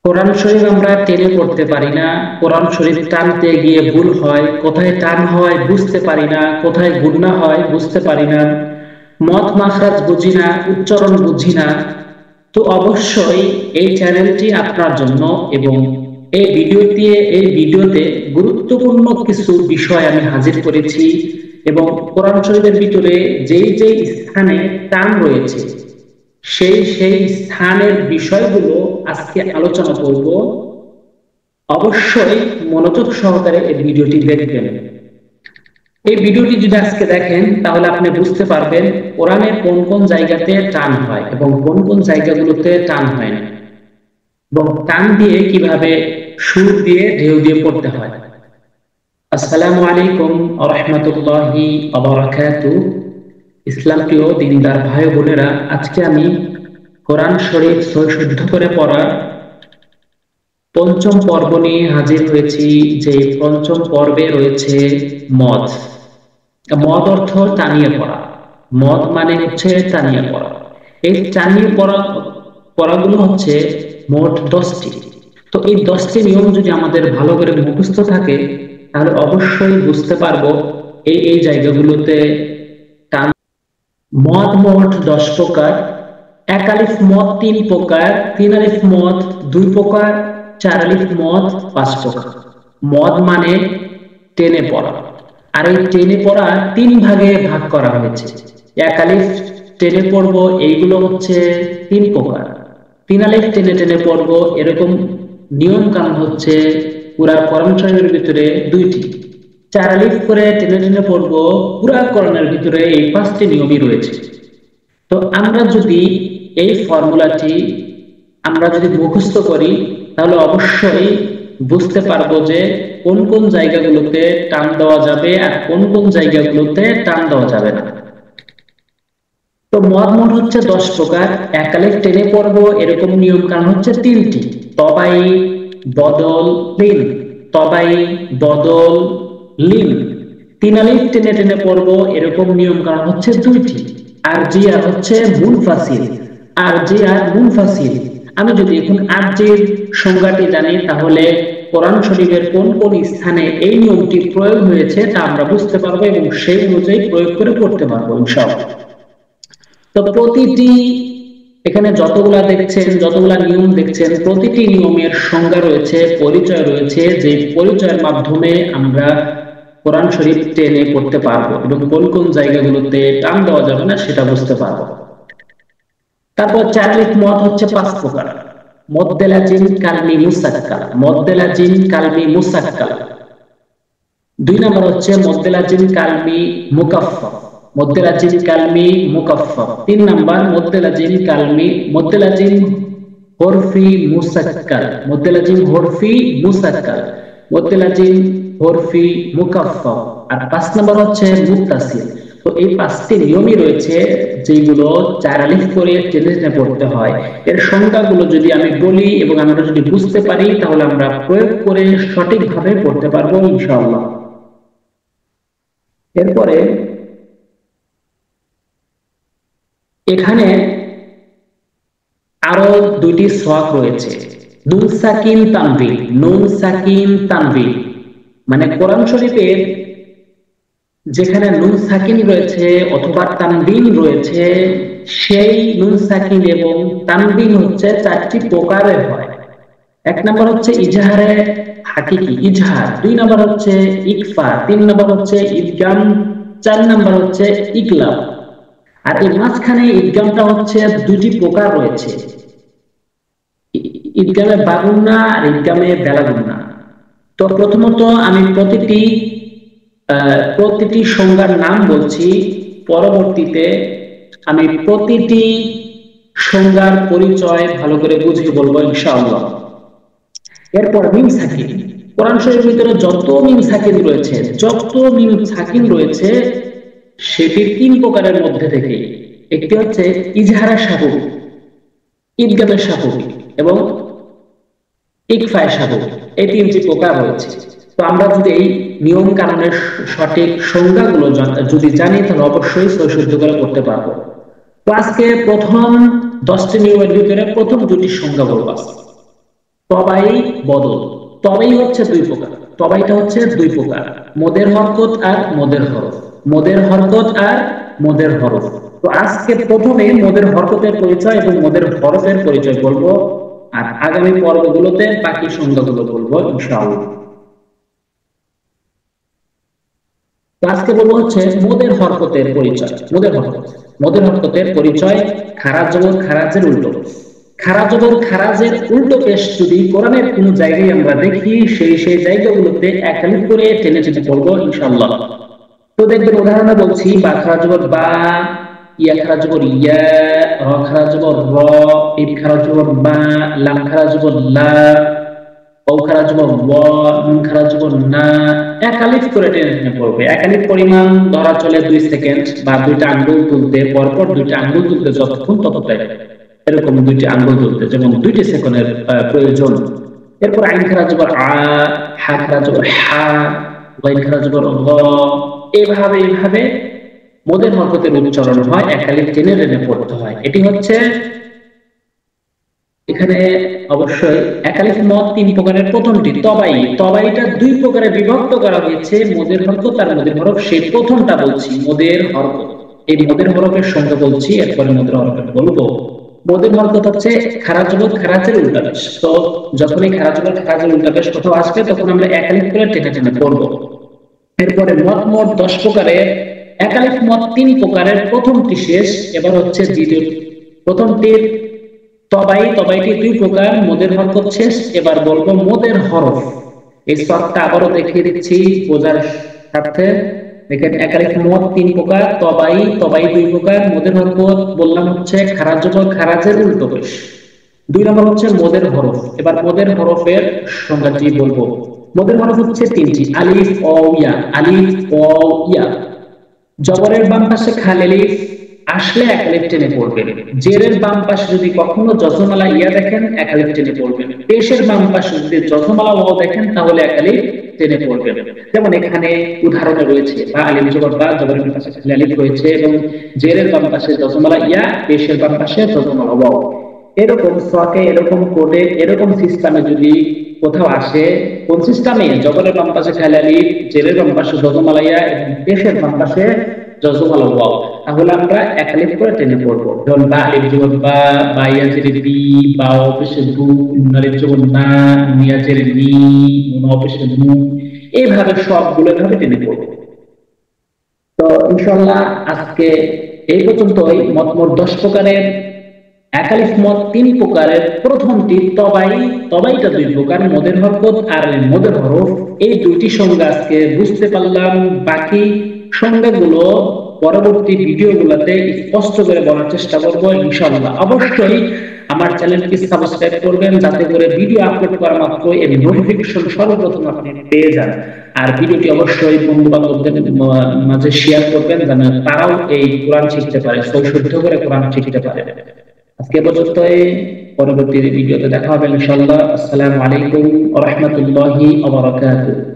কোরআন শরীফ আমরা টেনে পড়তে পারি না। কোরআন শরীফ টানতে গিয়ে ভুল হয়, কোথায় টান হয় বুঝতে পারি না, কোথায় গুণনা হয় বুঝতে পারি না, মত মাখরাজ বুঝি না, উচ্চারণ বুঝি না। তো অবশ্যই এই চ্যানেলটি আপনার জন্য। এবং এই ভিডিওতে গুরুত্বপূর্ণ কিছু বিষয় আমি হাজির করেছি। এবং কোরআন শরীফের ভিতরে যেই যেই স্থানে টান রয়েছে সেই স্থানের বিষয়গুলো আজকে আলোচনা করব। অবশ্যই মনোযোগ সহকারে এই ভিডিওটি দেখবেন। এই ভিডিওটি যদি আজকে দেখেন তাহলে আপনি বুঝতে পারবেন কোরআনে কোন কোন জায়গাতে টান হয় এবং কোন কোন জায়গাগুলোতে টান হয় না, এবং টান দিয়ে কিভাবে সুর দিয়ে ঢেউ দিয়ে পড়তে হয়। আসসালামু আলাইকুম ওয়া রাহমাতুল্লাহি ওয়া বারাকাতুহু। ইসলাম প্রিয় দিনদার ভাই বোনেরা, আজকে আমি কোরআন শরীফ সহি শুদ্ধ করে পড়ার পঞ্চম পর্ব নিয়ে হাজির হয়েছি। যে পঞ্চম পর্বে রয়েছে মদ। মদ অর্থ টানিয়ে পড়া। মদ মানে হচ্ছে টানিয়ে পড়া। এই টানিয়ে পড়া পড়াগুলো হচ্ছে মোট 10টি। তো এই 10টি নিয়ম যদি আমাদের ভালো করে মুখস্থ থাকে তাহলে অবশ্যই বুঝতে পারবো এই এই জায়গাগুলোতে টান। মদ মোট 10 প্রকার। এক আলিফ মদ 3 প্রকার, 3 আলিফ মদ 2 প্রকার, 4 আলিফ মদ 5 প্রকার। মদ মানে টেনে পড়া। আর এই টেনে পড়া 3 ভাগে ভাগ করা হয়েছে। এক আলিফ টেনে পড়বো, এইগুলো হচ্ছে 3 প্রকার। 3 আলিফ টেনে টেনে পড়বো, এরকম নিয়ম কানুন হচ্ছে পুরা কোরআন শরীফের ভিতরে 2টি। 4 আলিফ করে টেনে টেনে পড়বো, পুরা কোরআনের ভিতরে এই 5টি নিয়মই রয়েছে। তো আমরা যদি এই ফর্মুলাটি আমরা যদি মুখস্থ করি তাহলে অবশ্যই বুঝতে পারবো যে কোন কোন জায়গাগুলোতে টান দেওয়া যাবে আর কোন কোন জায়গাগুলোতে টান দেওয়া যাবে না। তো মদ মোট হচ্ছে 10 প্রকার। এক আলিফ টেনে পড়বো, এরকম নিয়ম কানুন হচ্ছে 3টি। তবাই, বদল, লিন। তবাই, বদল, লিন। 3 আলিফ টেনে টেনে পড়বো, এরকম নিয়ম কানুন হচ্ছে 2টি। আর জি আর হচ্ছে মুনফাসিল। আর জি আর মুনফাসিল। আমি যদি এখন আরজির সংজ্ঞাটি জানি তাহলে কোরআন শরীফের কোন কোন স্থানে এই নিয়মটি প্রয়োগ হয়েছে তা আমরা বুঝতে পারবো এবং সেই অনুযায়ী প্রয়োগ করে পড়তে পারবো ইনশাআল্লাহ। তো প্রতিটি এখানে যতগুলা দেখছেন, যতগুলা নিয়ম দেখছেন, প্রতিটি নিয়মের সংজ্ঞা রয়েছে, পরিচয় রয়েছে, যে পরিচয়ের মাধ্যমে আমরা কোরআন শরীফ টেনে পড়তে পারবো এবং কোন কোন জায়গাগুলোতে টান দেওয়া যাবে না সেটা বুঝতে পারবো। তারপর 4 আলিফ মদ হচ্ছে 5 প্রকার। মদ্দে লাজিম, কালমি, মুসাক্কাল। মদ্দে লাজিম, কালমি, মুসাক্কাল। 2 নম্বর হচ্ছে মদ্দে লাজিম, কালমি, মুকাফফাফ। মদ্দে লাজিম, কালমি, মুকাফফাফ। 3 নম্বর মদ্দে লাজিম, কালমি, মদ্দে লাজিম, হরফি, মুসাক্কাল। মদ্দে লাজিম, হরফি, মুসাক্কাল। মদ্দে লাজিম, হরফি, মুকাফফাফ। আর 5 নম্বর হচ্ছে মুত্তাসিল। তো এই 5টি নিয়মই রয়েছে যেগুলো 4 আলিফ করে টেনে টেনে পড়তে হয়। এর সংখ্যাগুলো যদি আমি বলি এবং আমরা যদি বুঝতে পারি তাহলে আমরা প্রয়োগ করে সঠিকভাবে পড়তে পারবো ইনশাআল্লাহ। এরপরে এখানে আরো 2টি সওয়াক রয়েছে। নুন সাকিন তানবিন। নুন সাকিন তানবিন মানে কোরআন শরীফের যেখানে নুন সাকিন রয়েছে অথবা তানবিন রয়েছে, সেই নুন সাকিন এবং তানবিন হচ্ছে 4টি প্রকারের হয়। 1 নম্বর হচ্ছে ইজহারে হাকিকি, ইজহার। 2 নম্বর হচ্ছে ইকফা। 3 নম্বর হচ্ছে ইদগাম। 4 নম্বর হচ্ছে ইকলাব। আর এই মাঝখানে ইদগামটা হচ্ছে 2টি প্রকার রয়েছে, ইদগামে বাগুন্না আর ইদগামে বেলাগুন্না। তো প্রথমত আমি প্রতিটি সংজ্ঞার নাম বলছি, পরবর্তীতে আমি প্রতিটি সংজ্ঞার পরিচয় ভালো করে বুঝিয়ে বলবো ইনশাআল্লাহ। এরপর মিম সাকিন। কোরআন শরীফের ভিতরে যত মিম সাকিন রয়েছে, সেটি 3 প্রকারের মধ্যে থেকে একটি হচ্ছে ইজহারা সাবুক, ঈদগামের সাবুক এবং ইকফায় সাবুক। এই 3টি প্রকার রয়েছে। তো আমরা যদি এই নিয়ম কানুনের সঠিক সংজ্ঞাগুলো যদি জানি তাহলে অবশ্যই সহিশুদ্ধ করে করতে পারবো। তো আজকে প্রথম 10টি নিয়মের ভিতরে প্রথম 2টি সংজ্ঞা বলবো। তবাই বদল। তবেই হচ্ছে দুই প্রকার, তবাইটা হচ্ছে দুই প্রকার, মদের হরকত আর মদের হরফ, মদের হরকত আর মদের হরফ। তো আজকে প্রথমে মদের হরকতের পরিচয় এবং মদের হরফের পরিচয় বলবো, আর আগামী পর্বগুলোতে বাকি সংজ্ঞাগুলো বলবো ইনশাআল্লাহ। তো আজকে বলবো হচ্ছে মদের হরকতের পরিচয়। মদের হরকত, মদের হরকতের পরিচয়। খারাজ জবর খারাজের উল্টো, খারাজ জবর খারাজের উল্টো পেশ যদি কোরআনের কোনো জায়গায় আমরা দেখি, সেই জায়গাগুলোতে এক আলিফ করে টেনে টেনে পড়বো ইনশাআল্লাহ। তো দেখবেন উদাহরণে বলছি, বা খারাজ জবর বা, ইয়া খারাজ জবর ইয়া, র খারাজ জবর র, ইব খারাজ জবর বা, লাম খারাজ জবর লা, ওয়াও খারাজ জবর ওয়া, নুন খারাজ জবর না। এক আলিফ করে টেনে টেনে পড়বে। এক আলিফ পরিমাণ ধরা চলে 2 সেকেন্ড, বা দুইটা আঙ্গুল তুলতে, পরপর দুইটা আঙ্গুল তুলতে যতক্ষণ ততটাই, এরকম দুইটি আঙ্গুল তুলতে যেমন 2 সেকেন্ডের প্রয়োজন। এরপর আইন খারাজ জবর আ, হা খারাজ জবর হা, গাইন খারাজ জবর গ। এভাবে এভাবে মদের হরকতের উচ্চারণ হয়, এক আলিফ টেনে টেনে পড়তে হয়। এটি হচ্ছে এখানে অবশ্যই একালিফ মদ 3 প্রকারের। প্রথমটি তবাই, তবাইটা 2 প্রকারে বিভক্ত করা হয়েছে, মদের হরকত আর মদের হরফ। সেই প্রথমটা বলছি মদের হরকত, এই মদের হরফের সংখ্যা বলছি, এরপরে মদের হরফের বলবো। মদের হরকত হচ্ছে খারাজ জবর খারাজের উল্টা পেশ। তো যখন এই খারাজ জবর খারাজের উল্টা পেশ কোথাও আসবে, তখন আমরা একালিফ করে টেনে টেনে পড়বো। এরপরে মদ মোট 10 প্রকারের, একালিফ মদ 3 প্রকারের, প্রথমটি শেষ, এবার হচ্ছে দ্বিতীয়। প্রথমটির তবাই, তবাইটি 2 প্রকার, মদের হরকত শেষ। এবার বলবো মদের হরফ। এই শর্তটা আবারও দেখিয়ে দিচ্ছি বোঝার স্বার্থে। দেখেন একালিফ মদ 3 প্রকার, তবাই, তবাই 2 প্রকার, মদের হরকত বললাম হচ্ছে খারাজ জবর খারাজের উল্টো পেশ। 2 নম্বর হচ্ছে মদের হরফ। এবার মদের হরফের সংজ্ঞাটি বলবো। মদের হরফ হচ্ছে 3টি, আলিফ ও ইয়া, আলিফ ও ইয়া। জবরের বাম পাশে খালি আলিফ আসলে এক আলিফ টেনে পড়বেন। জেরের বাম পাশে যদি কখনো যজমালা ইয়া দেখেন, এক আলিফ টেনে পড়বেন। পেশের বাম পাশে যদি যজমালা ওয়াও দেখেন, তাহলে এক আলিফ টেনে পড়বেন। যেমন এখানে উদাহরণে রয়েছে, বা আলিফ জবর বা, জবরের বাম পাশে খালি আলিফ রয়েছে, এবং জেরের বাম পাশে যজমালা ইয়া, পেশের বাম পাশে যজমালা ওয়াও। এরকম সকে, এরকম কোডে, এরকম সিস্টেমে যদি কোথাও আসে, কোন সিস্টেমে? জবরের বাম পাশে খালি আলিফ, জেরের বাম পাশে যজমালা ইয়া, এবং পেশের বাম পাশে যজমালা ওয়াও, তাহলে আমরা এক আলিফ করে টেনে পড়বো। যেমন বা আলিফ জবর বা, বা ইয়া জেরে বি, বা অফিসে দু, নুন আলিফ জবর না, নিয়া জেরে নি, নুন অফিসে নু। এইভাবে সবগুলো ভাবে টেনে পড়বো। তো ইনশাআল্লাহ আজকে এই পর্যন্তই। মোট 10 প্রকারের, একালিফ মদ 3 প্রকারের, প্রথমটি তবাই, তবাইটা 2 প্রকার, মদের হরকত আর মদের হরফ। এই দুইটি সংজ্ঞা আজকে বুঝতে পারলাম। বাকি সংজ্ঞাগুলো পরবর্তী ভিডিওগুলোতে স্পষ্ট করে বলার চেষ্টা করব ইনশাআল্লাহ। অবশ্যই আমার চ্যানেলটি সাবস্ক্রাইব করবেন, যাতে করে ভিডিও আপলোড করা মাত্র এর নোটিফিকেশন সর্বপ্রথম আপনি পেয়ে যান। আর ভিডিওটি অবশ্যই বন্ধু বান্ধবদের মাঝে শেয়ার করবেন, যেন তারাও এই কোরআন শিখতে পারে, শুদ্ধ করে কোরআন শিখতে পারে। আজকে পর্যন্তই, পরবর্তী ভিডিওতে দেখা হবে ইনশাআল্লাহ। আসসালামু আলাইকুম ওয়া রাহমাতুল্লাহি ওয়া বারাকাতুহু।